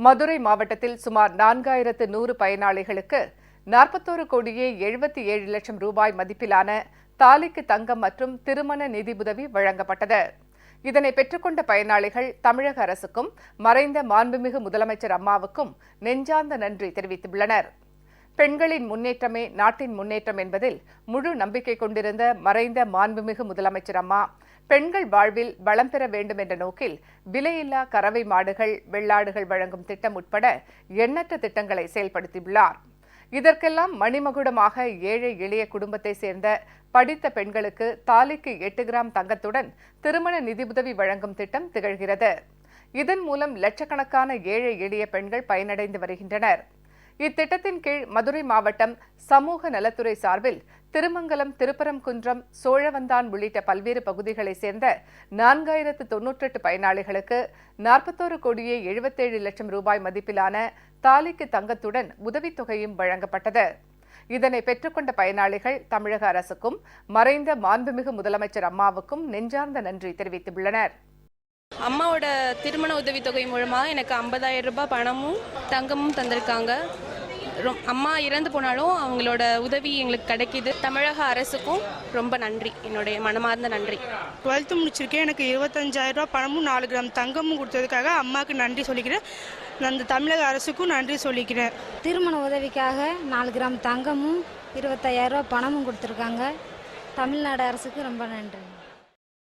மதுரை மாவட்டத்தில் சுமார் 4100 பயனாளிகளுக்கு 41,77 லட்சம் ரூபாய் மதிப்பிலான தாலிக்கு தங்கம் மற்றும் திருமண நிதி உதவி வழங்கப்பட்டது. இதனை பெற்றுக்கொண்ட பயனாளிகள் தமிழக அரசுக்கும் மறைந்த மாண்புமிகு முதலமைச்சர் அம்மாவுக்கும் நெஞ்சார்ந்த நன்றி தெரிவித்துள்ளனர். பெண்களின் முன்னேற்றமே நாட்டின் முன்னேற்றம் என்பதில் முழு நம்பிக்கை கொண்டிருந்த மறைந்த மாண்புமிகு முதலமைச்சர் அம்மா பெண்கள் வாழ்வில் வளம் பெற வேண்டும் என்ற நோக்கில் விலையில்லா கறவை மாடுகள், வெள்ளாடுகள் வழங்கும் திட்டம் உட்பட எண்ணற்ற திட்டங்களை செயல்படுத்தியுள்ளார். இதற்கெல்லாம் மணிமகுடமாக ஏழை எளிய குடும்பத்தை சேர்ந்த படித்த பெண்களுக்கு தாலிக்கு 8 கிராம் தங்கத்துடன் திருமண நிதியுதவி வழங்கும் திட்டம் திகழ்கிறது. இதன் மூலம் லட்சக்கணக்கான ஏழை எளிய பெண்கள் பயனடைந்து வருகின்றனர். இத்திட்டத்தின் கீழ் மதுரை மாவட்டம் சமூக நலத்துறை சார்பில் திருமங்கலம், திருப்பரங்குன்றம், சோழவந்தான் உள்ளிட்ட பல்வேறு பகுதிகளைச் சேர்ந்த 4098 பயனாளிகளுக்கு 41,77 லட்சம் ரூபாய் மதிப்பிலான தாலிக்கு தங்கத்துடன் உதவித்தொகையும் வழங்கப்பட்டது. இதனை பெற்றுக்கொண்ட பயனாளிகள் தமிழக அரசுக்கும் மறைந்த மாண்புமிகு முதலமைச்சர் அம்மாவுக்கும் நெஞ்சார்ந்த நன்றி தெரிவித்துள்ளனர். அம்மாவோட திருமண உதவித்தொகை மூலமாக எனக்கு 50,000 ரூபாய் பணமும் தங்கமும் தந்திருக்காங்க. அம்மா இறந்து போனாலும் அவங்களோட உதவி எங்களுக்கு கிடைக்கிது. தமிழக அரசுக்கும் ரொம்ப நன்றி, என்னுடைய மனமார்ந்த நன்றி. 12th முடிச்சிருக்கேன். எனக்கு 25,000 ரூபாய் பணமும் 4 கிராம் தங்கமும் கொடுத்ததுக்காக அம்மாவுக்கு நன்றி சொல்லிக்கிறேன். அந்த தமிழக அரசுக்கும் நன்றி சொல்லிக்கிறேன். திருமண உதவிக்காக 4 கிராம் தங்கமும் 25,000 ரூபாய் பணமும் கொடுத்துருக்காங்க. தமிழ்நாடு அரசுக்கு ரொம்ப நன்றி.